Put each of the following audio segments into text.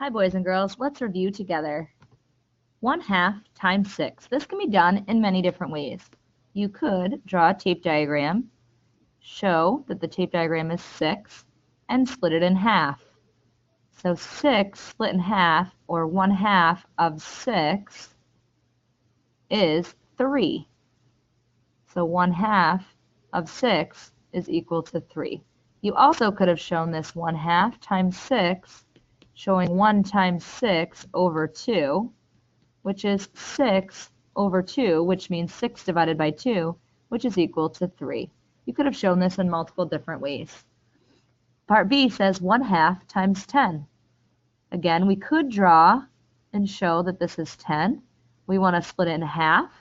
Hi boys and girls, let's review together. 1/2 times 6. This can be done in many different ways. You could draw a tape diagram, show that the tape diagram is 6, and split it in half. So 6 split in half, or 1/2 of 6, is 3. So 1/2 of 6 is equal to 3. You also could have shown this 1/2 times 6, showing 1 times 6 over 2, which is 6 over 2, which means 6 divided by 2, which is equal to 3. You could have shown this in multiple different ways. Part B says 1/2 times 10. Again, we could draw and show that this is 10. We want to split it in half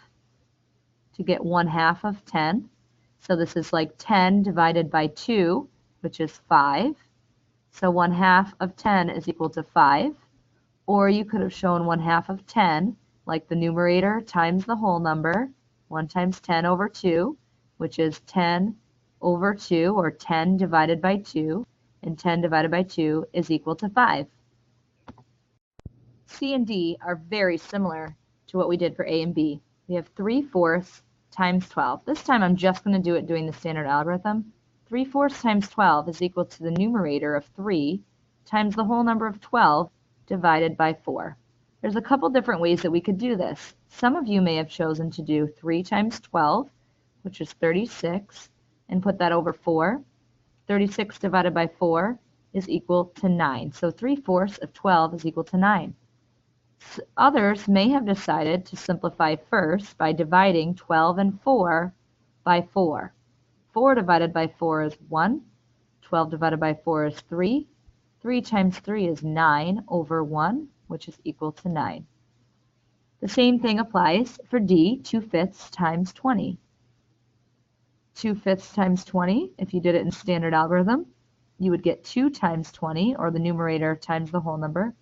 to get 1/2 of 10. So this is like 10 divided by 2, which is 5. So 1/2 of 10 is equal to 5. Or you could have shown 1/2 of 10, like the numerator times the whole number, 1 times 10 over 2, which is 10 over 2, or 10 divided by 2, and 10 divided by 2 is equal to 5. C and D are very similar to what we did for A and B. We have 3/4 times 12. This time I'm just going to do it doing the standard algorithm. 3/4 times 12 is equal to the numerator of 3 times the whole number of 12 divided by 4. There's a couple different ways that we could do this. Some of you may have chosen to do 3 times 12, which is 36, and put that over 4. 36 divided by 4 is equal to 9. So 3/4 of 12 is equal to 9. Others may have decided to simplify first by dividing 12 and 4 by 4. 4 divided by 4 is 1. 12 divided by 4 is 3. 3 times 3 is 9 over 1, which is equal to 9. The same thing applies for D, 2/5 times 20. 2/5 times 20, if you did it in standard algorithm, you would get 2 times 20, or the numerator times the whole number,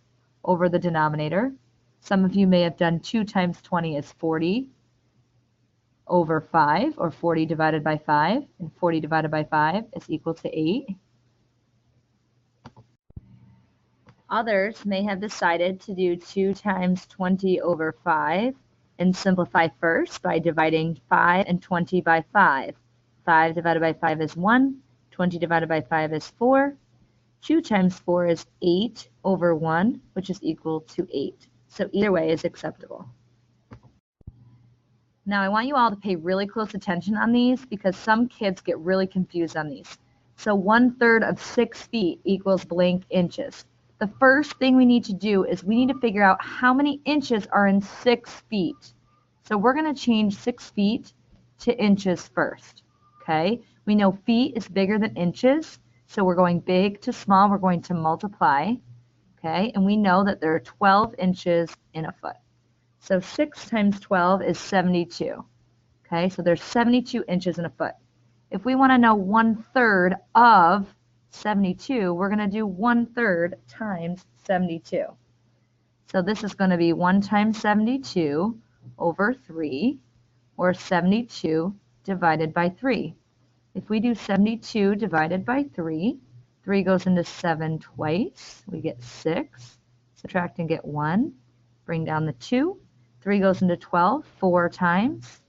over the denominator. Some of you may have done 2 times 20 is 40 over 5, or 40 divided by 5, and 40 divided by 5 is equal to 8. Others may have decided to do 2 times 20 over 5 and simplify first by dividing 5 and 20 by 5. 5 divided by 5 is 1, 20 divided by 5 is 4. 2 times 4 is 8 over 1, which is equal to 8. So either way is acceptable. Now I want you all to pay really close attention on these because some kids get really confused on these. So 1/3 of 6 feet equals blank inches. The first thing we need to do is we need to figure out how many inches are in 6 feet. So we're going to change 6 feet to inches first. Okay? We know feet is bigger than inches, so we're going big to small. We're going to multiply. Okay? And we know that there are 12 inches in a foot. So 6 times 12 is 72. Okay? So there's 72 inches in a foot. If we want to know 1/3 of 72, we're going to do 1/3 times 72. So this is going to be 1 times 72 over 3, or 72 divided by 3. If we do 72 divided by 3, 3 goes into 7 twice. We get 6. Subtract and get 1. Bring down the 2. 3 goes into 12 4 times.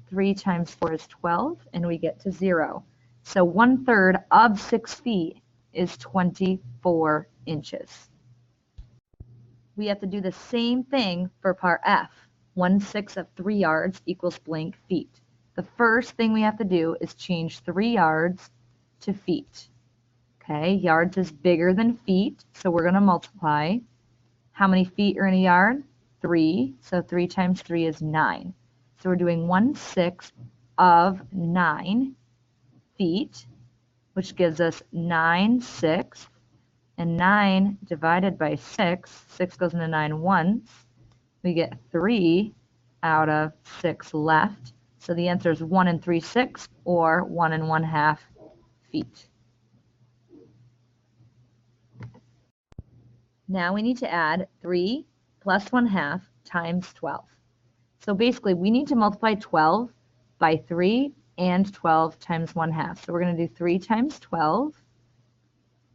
3 times 4 is 12, and we get to 0. So 1/3 of 6 feet is 24 inches. We have to do the same thing for part F. 1/6 of 3 yards equals blank feet. The first thing we have to do is change 3 yards to feet. Okay, yards is bigger than feet, so we're going to multiply. How many feet are in a yard? 3, so 3 times 3 is 9. So we're doing 1/6 of 9 feet, which gives us 9/6, and 9 divided by 6, 6 goes into 9 once, we get 3 out of 6 left. So the answer is 1 3/6, or 1 1/2 feet. Now we need to add 3 plus 1/2 times 12. So basically we need to multiply 12 by 3 and 12 times 1/2. So we're going to do 3 times 12,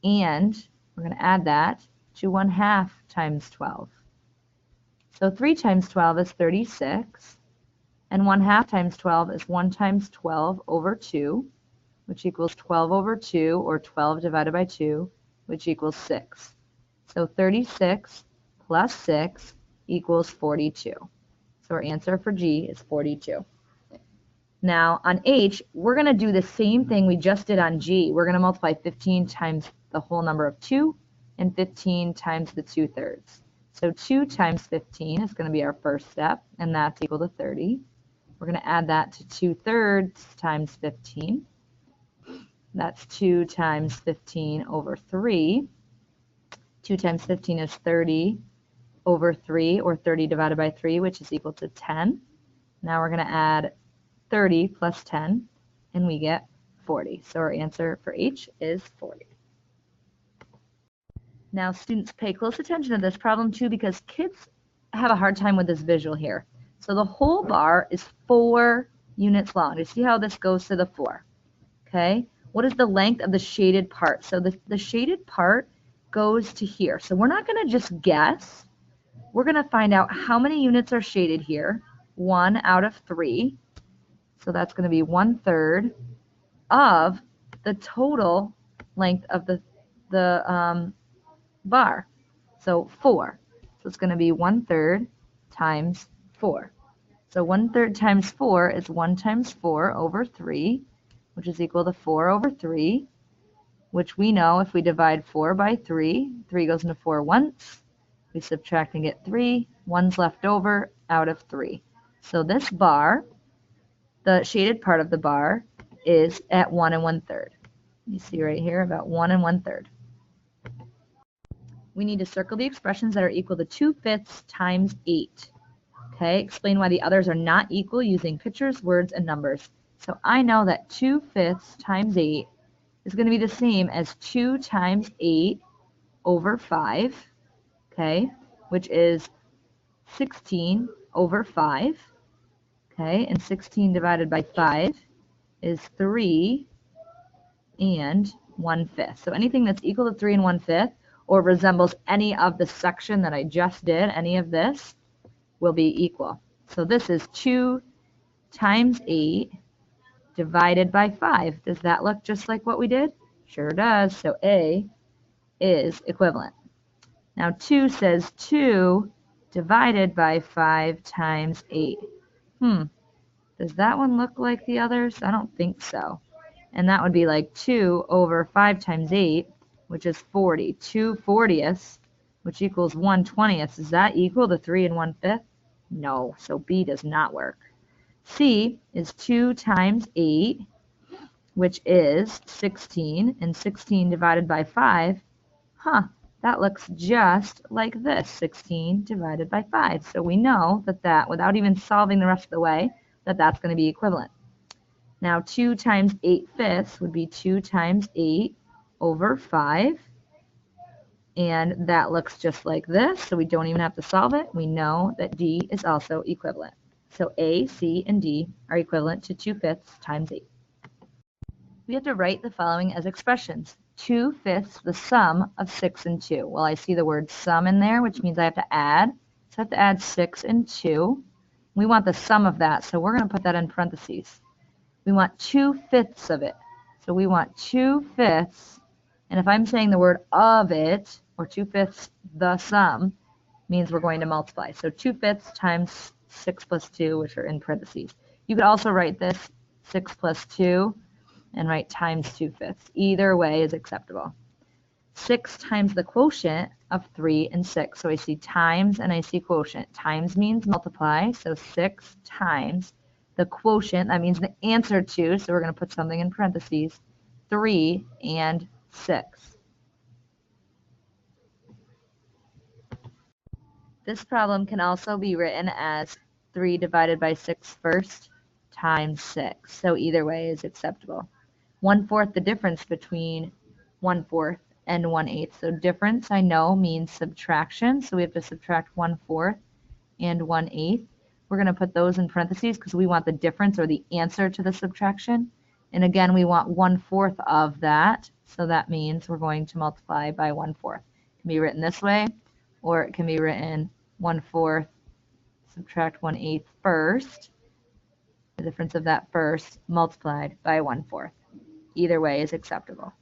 and we're going to add that to 1/2 times 12. So 3 times 12 is 36, and 1/2 times 12 is 1 times 12 over 2, which equals 12 over 2, or 12 divided by 2, which equals 6. So 36 plus 6 equals 42. So our answer for G is 42. Now on H, we're going to do the same thing we just did on G. We're going to multiply 15 times the whole number of 2 and 15 times the 2/3. So 2 times 15 is going to be our first step, and that's equal to 30. We're going to add that to 2/3 times 15. That's 2 times 15 over 3. 2 times 15 is 30 over 3, or 30 divided by 3, which is equal to 10. Now we're going to add 30 plus 10, and we get 40. So our answer for H is 40. Now students, pay close attention to this problem too, because kids have a hard time with this visual here. So the whole bar is 4 units long. Do you see how this goes to the 4? Okay. What is the length of the shaded part? So the shaded part goes to here. So we're not going to just guess. We're going to find out how many units are shaded here. 1 out of 3. So that's going to be 1/3 of the total length of the bar. So 4. So it's going to be 1/3 times 4. So 1/3 times 4 is 1 times 4 over 3, which is equal to 4 over 3, which we know if we divide 4 by 3, 3 goes into 4 once. We subtract and get 3. 1's left over out of 3. So this bar, the shaded part of the bar, is at 1 1/3. You see right here, about 1 1/3. We need to circle the expressions that are equal to 2/5 times 8. Okay, explain why the others are not equal using pictures, words, and numbers. So I know that 2/5 times 8 is going to be the same as 2 times 8 over 5, okay, which is 16 over 5, okay, and 16 divided by 5 is 3 and 1/5. So anything that's equal to 3 and 1/5 or resembles any of the section that I just did, any of this, will be equal. So this is 2 times 8 divided by 5. Does that look just like what we did? Sure does. So A is equivalent. Now 2 says 2 divided by 5 times 8. Does that one look like the others? I don't think so. And that would be like 2 over 5 times 8, which is 40. 2/40ths, which equals 1/20. Is that equal to 3 and 1/5? No, so B does not work. C is 2 times 8, which is 16, and 16 divided by 5, that looks just like this, 16 divided by 5. So we know that without even solving the rest of the way, that's going to be equivalent. Now 2 times 8/5 would be 2 times 8 over 5, and that looks just like this, so we don't even have to solve it. We know that D is also equivalent. So A, C, and D are equivalent to 2/5 times 8. We have to write the following as expressions. 2/5 the sum of 6 and 2. Well, I see the word sum in there, which means I have to add. So I have to add 6 and 2. We want the sum of that, so we're going to put that in parentheses. We want 2/5 of it. So we want 2/5, and if I'm saying the word of it, or 2/5 the sum, means we're going to multiply. So 2/5 times 6 plus 2, which are in parentheses. You could also write this 6 plus 2 and write times 2/5. Either way is acceptable. 6 times the quotient of 3 and 6. So I see times and I see quotient. Times means multiply, so 6 times the quotient, that means the answer to, so we're going to put something in parentheses, 3 and 6. This problem can also be written as 3 divided by 6 first times 6. So either way is acceptable. 1/4 the difference between 1/4 and 1/8. So difference, I know, means subtraction. So we have to subtract 1/4 and 1/8. We're going to put those in parentheses because we want the difference or the answer to the subtraction. And again, we want 1/4 of that. So that means we're going to multiply by 1/4. can be written this way, or it can be written 1/4 subtract 1/8 first, the difference of that first multiplied by 1/4. Either way is acceptable.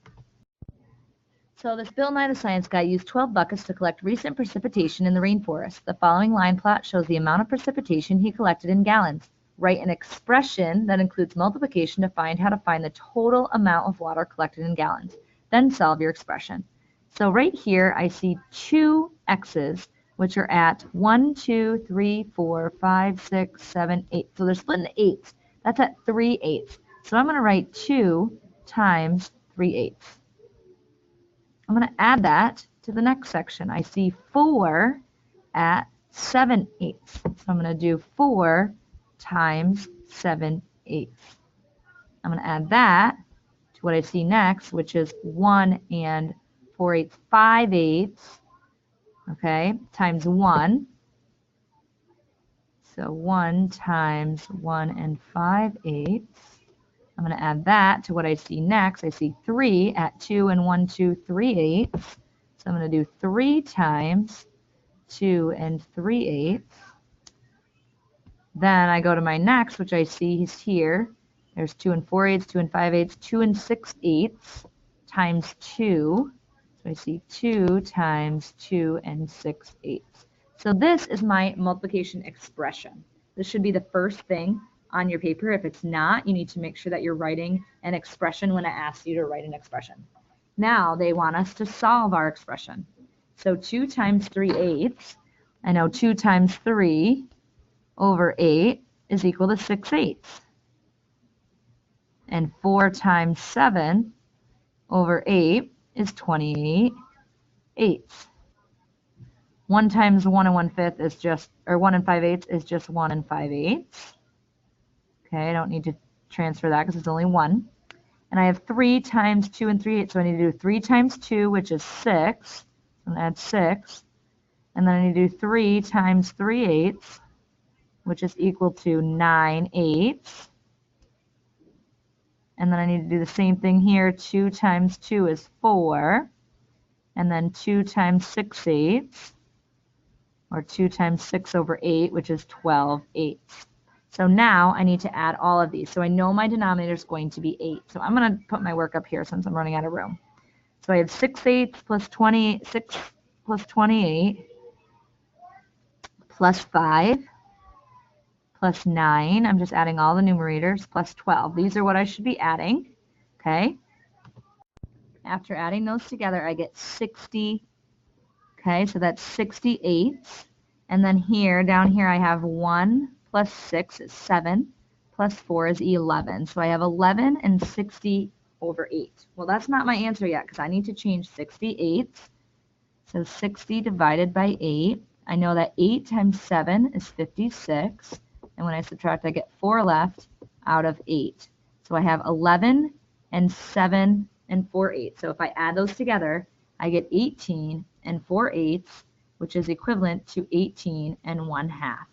So this Bill Nye the Science Guy used 12 buckets to collect recent precipitation in the rainforest. The following line plot shows the amount of precipitation he collected in gallons. Write an expression that includes multiplication to find how to find the total amount of water collected in gallons. Then solve your expression. So right here I see two x's, which are at 1, 2, 3, 4, 5, 6, 7, 8. So they're split into eighths. That's at 3/8. So I'm going to write 2 times 3/8. I'm going to add that to the next section. I see 4 at 7/8. So I'm going to do 4 times 7/8. I'm going to add that to what I see next, which is 1 and 4/8, 5/8, okay, times 1. So 1 times 1 and 5/8. I'm going to add that to what I see next. I see 3 at 2 and 1, 2, 3/8. So I'm going to do 3 times 2 and 3/8. Then I go to my next, which I see is here. There's 2 and 4/8, 2 and 5/8, 2 and 6/8 times 2. So I see 2 times 2 and 6/8. So this is my multiplication expression. This should be the first thing on your paper. If it's not, you need to make sure that you're writing an expression when it asks you to write an expression. Now they want us to solve our expression. So 2 times 3/8, I know 2 times 3 over 8 is equal to 6/8. And 4 times 7 over 8 is 28/8. 1 times 1 and 1/5 is just, or 1 and 5/8 is just 1 and 5/8. Okay, I don't need to transfer that because it's only 1. And I have 3 times 2 and 3/8, so I need to do 3 times 2, which is 6. I'm going to add 6. And then I need to do 3 times 3/8, which is equal to 9/8. And then I need to do the same thing here. 2 times 2 is 4. And then 2 times 6/8, or 2 times 6 over 8, which is 12/8. So now I need to add all of these. So I know my denominator is going to be 8. So I'm going to put my work up here since I'm running out of room. So I have 6/8 plus 6 plus 28 plus 5 plus 9. I'm just adding all the numerators plus 12. These are what I should be adding. Okay. After adding those together, I get 60. Okay, so that's 68. And then here, down here, I have 1 plus 6 is 7, plus 4 is 11. So I have 11 and 60 over 8. Well, that's not my answer yet because I need to change 68. So 60 divided by 8. I know that 8 times 7 is 56. And when I subtract, I get 4 left out of 8. So I have 11 and 7 and 4/8. So if I add those together, I get 18 and 4/8, which is equivalent to 18 and 1/2.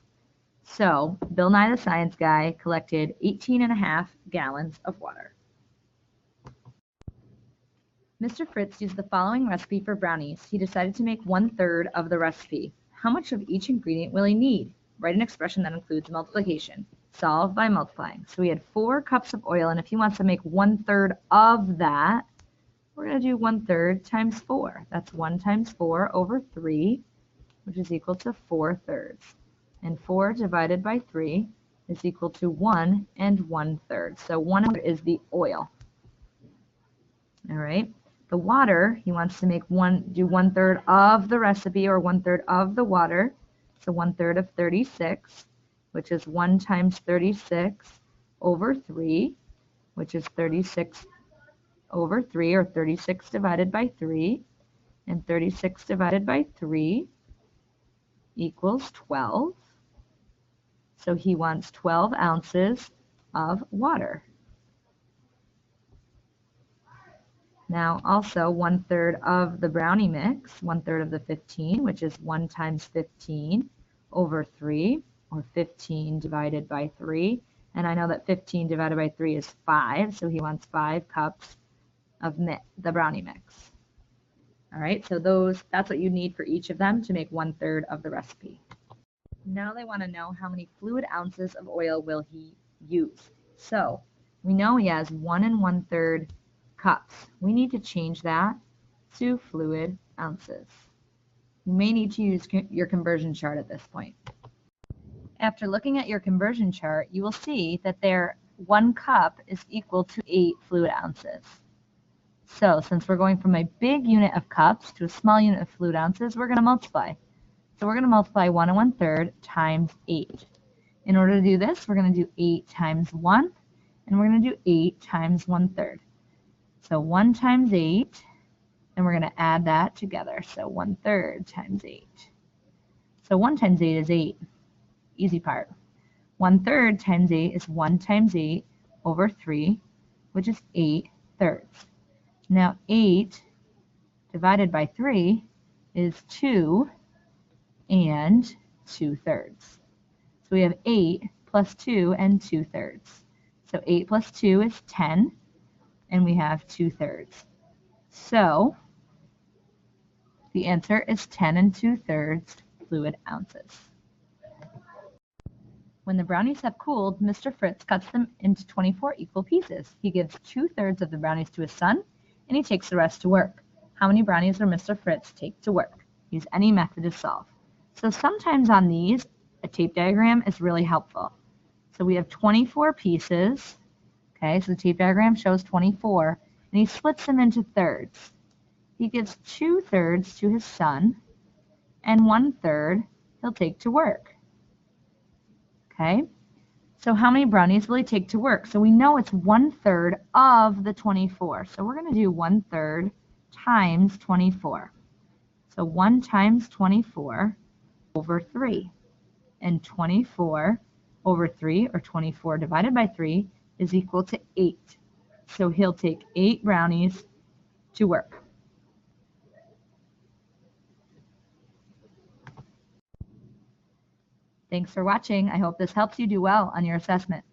So Bill Nye the Science Guy collected 18.5 gallons of water. Mr. Fritz used the following recipe for brownies. He decided to make 1/3 of the recipe. How much of each ingredient will he need? Write an expression that includes multiplication. Solve by multiplying. So we had 4 cups of oil, and if he wants to make 1/3 of that, we're going to do 1/3 times 4. That's 1 times 4 over 3, which is equal to 4/3. And 4 divided by 3 is equal to 1 and 1/3. So 1/3 is the oil. All right. The water, he wants to make do 1/3 of the recipe, or 1/3 of the water. So 1/3 of 36, which is 1 times 36 over 3, which is 36 over 3, or 36 divided by 3. And 36 divided by 3 equals 12. So he wants 12 ounces of water. Now also 1/3 of the brownie mix, 1/3 of the 15, which is 1 times 15 over 3, or 15 divided by 3. And I know that 15 divided by 3 is 5, so he wants 5 cups of the brownie mix. All right, so that's what you need for each of them to make 1/3 of the recipe. Now they want to know how many fluid ounces of oil will he use. So we know he has 1 1/3 cups. We need to change that to fluid ounces. You may need to use your conversion chart at this point. After looking at your conversion chart, you will see that their 1 cup is equal to 8 fluid ounces. So since we're going from a big unit of cups to a small unit of fluid ounces, we're going to multiply. So we're going to multiply 1 1/3 times 8. In order to do this, we're going to do 8 times 1, and we're going to do 8 times 1/3. So 1 times 8, and we're going to add that together. So 1/3 times 8. So 1 times 8 is 8. Easy part. 1/3 times 8 is 1 times 8 over 3, which is 8/3. Now 8 divided by 3 is 2 and 2/3. So we have 8 plus 2 and 2/3. So 8 plus 2 is 10, and we have 2/3. So the answer is 10 and 2/3 fluid ounces. When the brownies have cooled, Mr. Fritz cuts them into 24 equal pieces. He gives 2/3 of the brownies to his son, and he takes the rest to work. How many brownies will Mr. Fritz take to work? Use any method to solve. So sometimes on these, a tape diagram is really helpful. So we have 24 pieces. Okay, so the tape diagram shows 24, and he splits them into thirds. He gives 2/3 to his son, and 1/3 he'll take to work. Okay, so how many brownies will he take to work? So we know it's 1/3 of the 24. So we're going to do 1/3 times 24. So 1 times 24 over 3. And 24 over 3, or 24 divided by 3, is equal to 8. So he'll take 8 brownies to work. Thanks for watching. I hope this helps you do well on your assessment.